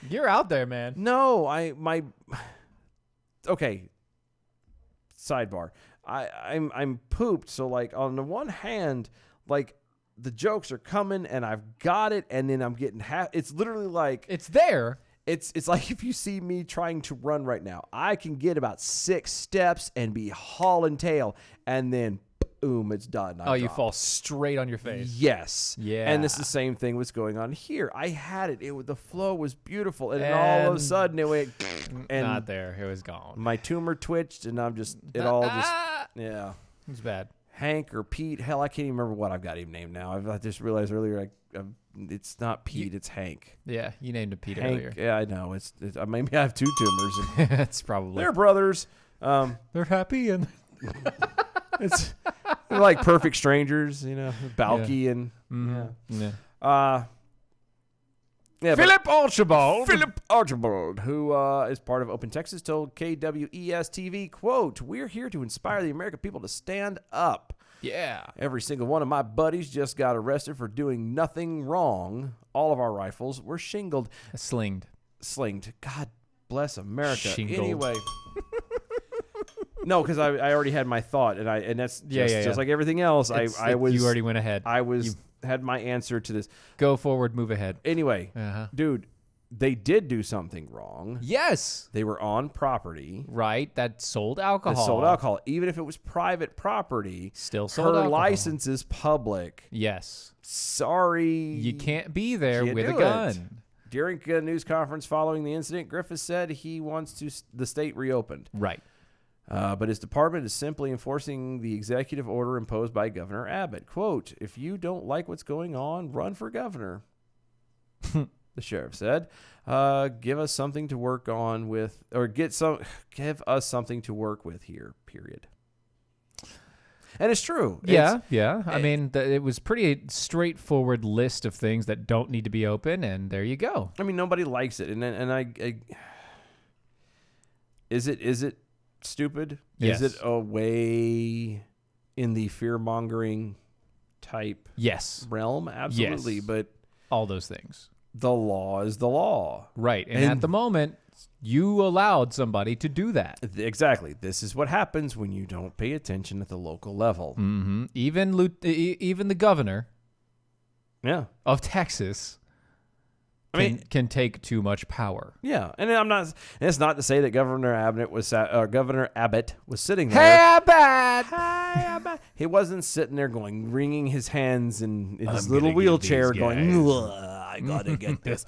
You're out there, man. No, okay. Sidebar. I'm pooped. So like on the one hand, like the jokes are coming and I've got it, and then I'm getting it's literally like It's there. it's like if you see me trying to run right now, I can get about 6 steps and be hauling tail, and then boom, it's done. You fall straight on your face. Yes. Yeah. And this is the same thing was going on here. I had it. The flow was beautiful, and then all of a sudden it went and Not there. It was gone. my tumor twitched, and yeah. It's bad. Hank or Pete. Hell, I can't even remember what I've got him named now. I just realized earlier it's not Pete, it's Hank. Yeah, you named him Pete Hank. earlier. Yeah, I know. It's maybe I have 2 tumors. That's probably. They're brothers. They're happy and. They're like perfect strangers, Balky and Yeah. Philip Archibald. who is part of Open Texas, told KWES TV, quote, "We're here to inspire the American people to stand up. Yeah. Every single one of my buddies just got arrested for doing nothing wrong. All of our rifles were slinged. God bless America. Shingled. Anyway." No, because I already had my thought, and that's just like everything else. You already went ahead. Had my answer to this. Go forward, move ahead. Anyway, dude, they did do something wrong. Yes. They were on property. Right. That sold alcohol. Even if it was private property. Still sold her alcohol. license is public. Yes. Sorry. You can't be there Can't with a do gun. it. During a news conference following the incident, Griffiths said he wants the state reopened. Right. But his department is simply enforcing the executive order imposed by Governor Abbott. Quote, if you don't like what's going on, run for governor, the sheriff said. Give us something to work on with, or give us something to work with here, period. And it's true. Yeah. I mean, it was pretty straightforward list of things that don't need to be open, and there you go. I mean, nobody likes it. And I is it stupid? Yes. Is it a way in the fear-mongering type realm? Absolutely. Yes. But all those things. The law is the law. Right. And at the moment, you allowed somebody to do that. Exactly. This is what happens when you don't pay attention at the local level. Mm-hmm. Even the governor of Texas can take too much power. Yeah. And it's not to say that Governor Abbott was sitting there. Hey, Abbott! He wasn't sitting there wringing his hands in his little wheelchair going, I gotta get this.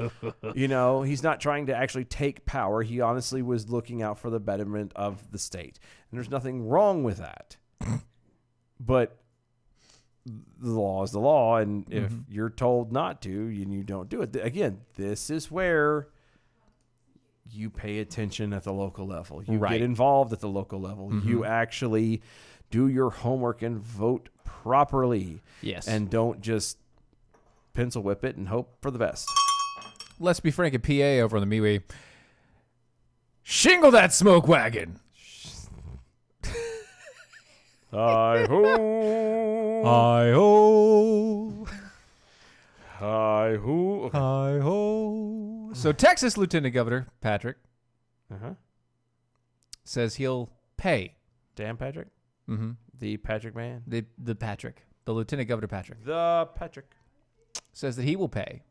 He's not trying to actually take power. He honestly was looking out for the betterment of the state. And there's nothing wrong with that. But the law is the law. And if you're told not to, and you don't do it. Again, this is where you pay attention at the local level. You get involved at the local level. You actually do your homework and vote properly. Yes. And don't just pencil whip it and hope for the best. Let's be frank, at PA over on the MeWe. Shingle that smoke wagon. Hi-ho. Hi-ho. Hi-ho. Okay. Hi-ho. So Texas Lieutenant Governor Patrick says he'll pay. Dan Patrick? Mm-hmm. The Patrick man? The Patrick. The Lieutenant Governor Patrick. The Patrick. Says that he will pay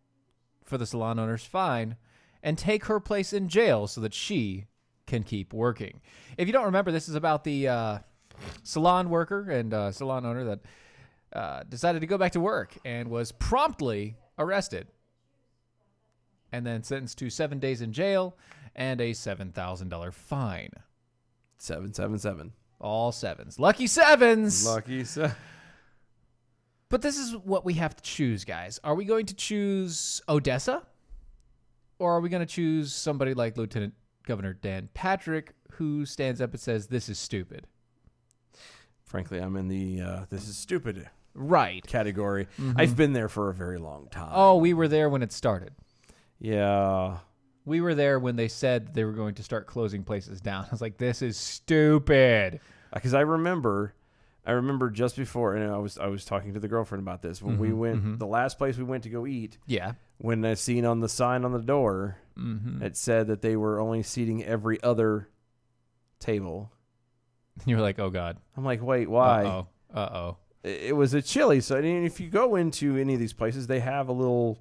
for the salon owner's fine and take her place in jail so that she can keep working. If you don't remember, this is about the salon worker and salon owner that decided to go back to work and was promptly arrested and then sentenced to 7 days in jail and a $7,000 fine. 777. All sevens. Lucky sevens. Lucky seven. But this is what we have to choose, guys. Are we going to choose Odessa? Or are we going to choose somebody like Lieutenant Governor Dan Patrick, who stands up and says, this is stupid? Frankly, I'm in the this is stupid category. I've been there for a very long time. Oh, we were there when it started. Yeah. We were there when they said they were going to start closing places down. I was like, this is stupid. Because I remember just before, and I was talking to the girlfriend about this when we went. The last place we went to go eat. Yeah. When I seen on the sign on the door, it said that they were only seating every other table. You were like, oh God. I'm like, wait, why? Uh-oh. It was a Chili's. So if you go into any of these places, they have a little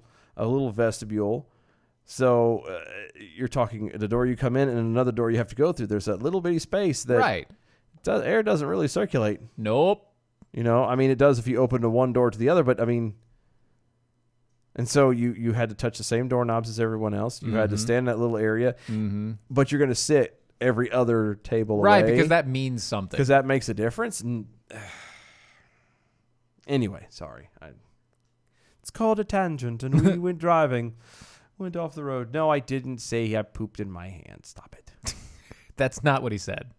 vestibule. So you're talking the door you come in and another door you have to go through. There's that little bitty space that air doesn't really circulate. Nope. I mean, it does if you open to one door to the other, but I mean, and so you had to touch the same doorknobs as everyone else. You had to stand in that little area, but you're going to sit every other table away. Right, because that means something. Because that makes a difference. And anyway, sorry. It's called a tangent, and we went driving. Went off the road. No, I didn't say I pooped in my hand. Stop it. That's not what he said.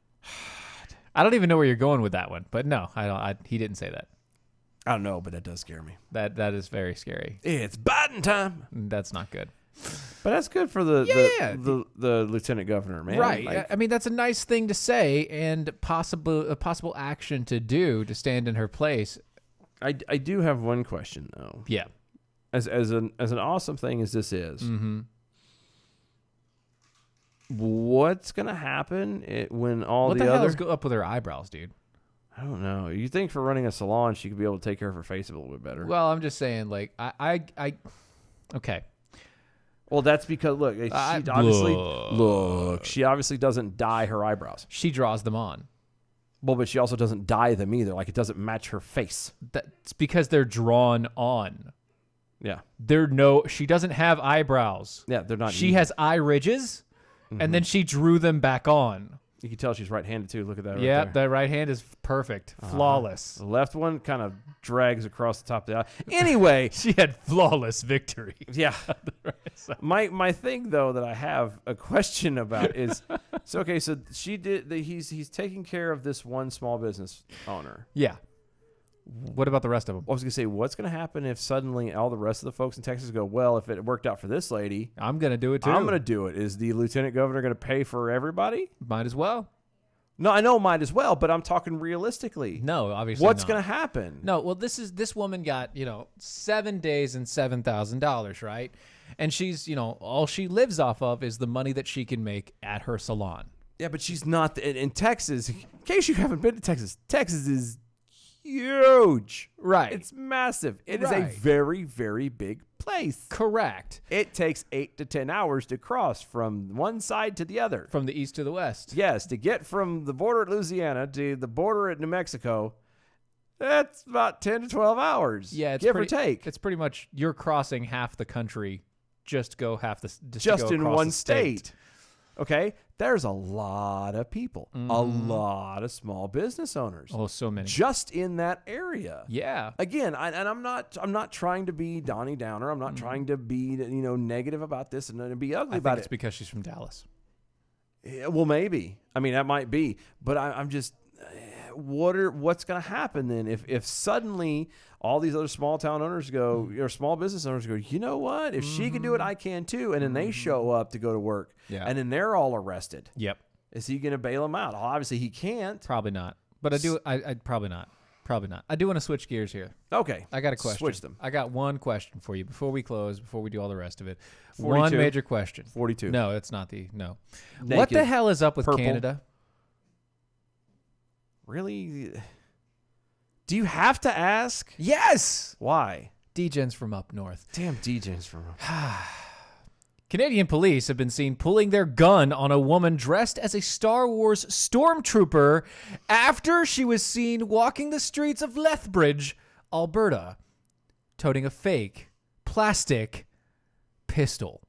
I don't even know where you're going with that one, but no, he didn't say that. I don't know, but that does scare me. That is very scary. It's Biden time. That's not good. But that's good for the lieutenant governor, man. Right. Like, I mean, that's a nice thing to say and a possible action to do to stand in her place. I do have one question though. Yeah. As an awesome thing as this is, what's gonna happen when all what the hell other is up with her eyebrows, dude? I don't know. You think for running a salon, she could be able to take care of her face a little bit better? Well, I'm just saying, like, I okay. Well, that's because she obviously doesn't dye her eyebrows. She draws them on. Well, but she also doesn't dye them either. Like, it doesn't match her face. That's because they're drawn on. Yeah. She doesn't have eyebrows. Yeah, they're not. She has eye ridges, and then she drew them back on. You can tell she's right-handed too. Look at that. Yeah, right there. that right hand is perfect, flawless. The left one kind of drags across the top of the eye. Anyway, She had flawless victory. yeah. My thing though that I have a question about is so she did he's taking care of this one small business owner. Yeah. What about the rest of them? I was gonna say, what's gonna happen if suddenly all the rest of the folks in Texas go, well, if it worked out for this lady, I'm gonna do it too. I'm gonna do it. Is the lieutenant governor gonna pay for everybody? Might as well. No, I know might as well, but I'm talking realistically. No, obviously What's not. gonna happen? No, well, this woman got 7 days and $7,000, right? And she's all she lives off of is the money that she can make at her salon. Yeah, but she's not in Texas. In case you haven't been to Texas, Texas is huge. Right. It's massive. It is a Right. very, very big place. Correct. It takes 8 to 10 hours to cross from one side to the other. From the east to the west. Yes, to get from the border at Louisiana to the border at New Mexico, that's about 10 to 12 hours. Yeah, it's give pretty, or take. It's pretty much you're crossing half the country just to go half the Just to go in across one the state. state. Okay, there's a lot of people, a lot of small business owners, Oh, so many. just in that area. Yeah. Again, I'm not trying to be Donnie Downer. I'm not trying to be negative about this and be ugly I think about it's it. because she's from Dallas. Yeah, well, maybe. I mean, that might be. But I'm just, what's going to happen then if suddenly all these other small town owners go, or small business owners go, you know what? If she can do it, I can too. And then they show up to go to work. Yeah. And then they're all arrested. Yep. Is he going to bail them out? Obviously, he can't. Probably not. But I probably not. Probably not. I do want to switch gears here. Okay. I got a question. Switch them. I got one question for you before we close, before we do all the rest of it. 42. One major question. 42. No, it's not no. What Naked. the hell is up with Purple. Canada? Really? Do you have to ask? Yes! Why? Degens from up north. Damn DJs from. Canadian police have been seen pulling their gun on a woman dressed as a Star Wars stormtrooper after she was seen walking the streets of Lethbridge, Alberta, toting a fake plastic pistol.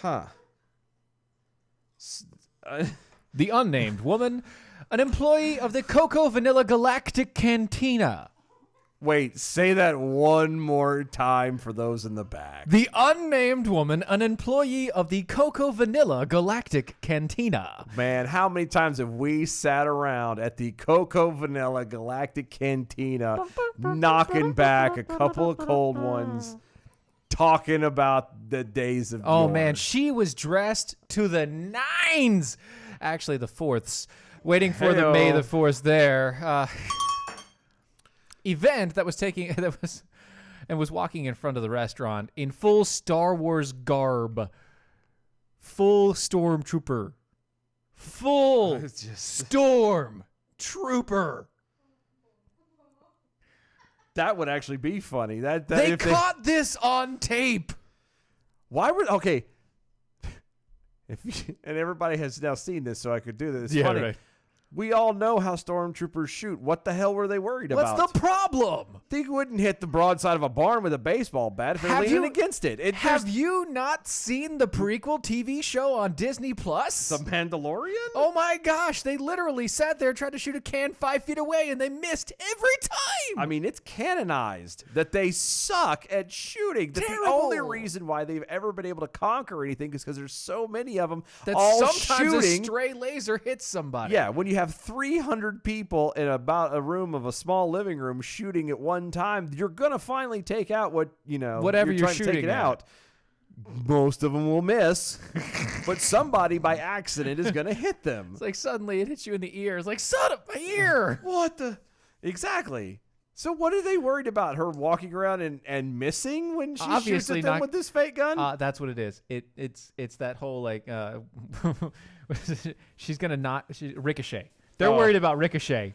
Huh. The unnamed woman, an employee of the Cocoa Vanilla Galactic Cantina. Wait, say that one more time for those in the back. The unnamed woman, an employee of the Cocoa Vanilla Galactic Cantina. Man, how many times have we sat around at the Cocoa Vanilla Galactic Cantina knocking back a couple of cold ones, talking about the days of Oh, yore. man, she was dressed to the nines. Actually, the fourths. Waiting for the May the 4th there. Event that was walking in front of the restaurant in full Star Wars garb. Full stormtrooper. Full stormtrooper. That would actually be funny. They caught this on tape. Why would okay? And everybody has now seen this, so I could do this. It's funny. right. We all know how stormtroopers shoot. What the hell were they worried about? What's the problem? They wouldn't hit the broadside of a barn with a baseball bat if they're Have leaning you- against it. Have you not seen the prequel TV show on Disney Plus? The Mandalorian? Oh my gosh, they literally sat there trying to shoot a can 5 feet away and they missed every time. I mean, it's canonized that they suck at shooting. That the Terrible. only reason why they've ever been able to conquer anything is because there's so many of them that all sometimes shooting. a stray laser hits somebody. Yeah, when you have 300 people in about a room of a small living room shooting at one time, you're going to finally take out Whatever you're trying to take shooting it at. out. Most of them will miss, but somebody by accident is going to hit them. It's like suddenly it hits you in the ear. It's like, son of my ear. What the? Exactly. So what are they worried about? Her walking around and missing when she Obviously shoots at them not- with this fake gun? That's what it is. It's that whole like she's gonna not ricochet. They're Oh. worried about ricochet.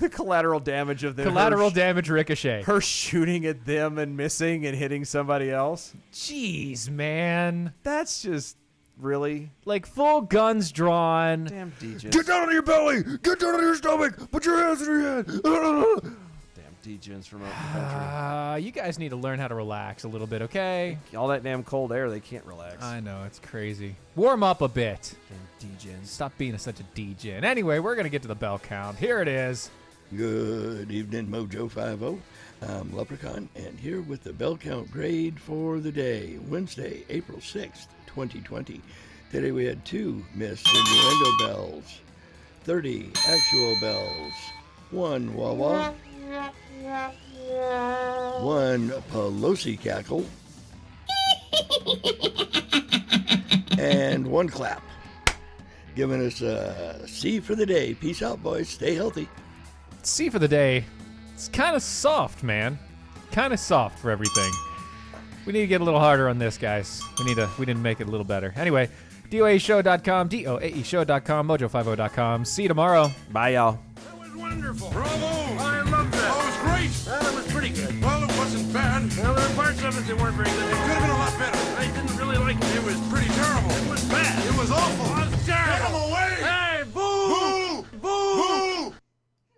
The collateral damage of them. Collateral damage ricochet. Her shooting at them and missing and hitting somebody else. Jeez, man. That's just really Like full guns drawn. damn DJs. Get down on your belly! Get down on your stomach! Put your hands in your head! Damn degens from out in the country. You guys need to learn how to relax a little bit, okay? All that damn cold air, they can't relax. I know, it's crazy. Warm up a bit. Damn degens. Stop being such a degen. Anyway, we're going to get to the bell count. Here it is. Good evening, Mojo 50. I'm Leprechaun, and here with the bell count grade for the day, Wednesday, April 6th, 2020. Today we had 2 missed innuendo bells, 30 actual bells, 1 wah-wah, 1 Pelosi cackle, and 1 clap. Giving us a C for the day. Peace out, boys. Stay healthy. C for the day. It's kind of soft, man. Kind of soft for everything. We need to get a little harder on this, guys. We need to make it a little better. Anyway, DOAEshow.com, DOAEshow.com, Mojo50.com. See you tomorrow. Bye, y'all. That was wonderful. Bravo! I loved that. Oh, it was great. Well, it was pretty good. Well, it wasn't bad. Well, there were parts of it that weren't very good. It could have been a lot better. I didn't really like it. It was pretty terrible. It was bad. It was awful.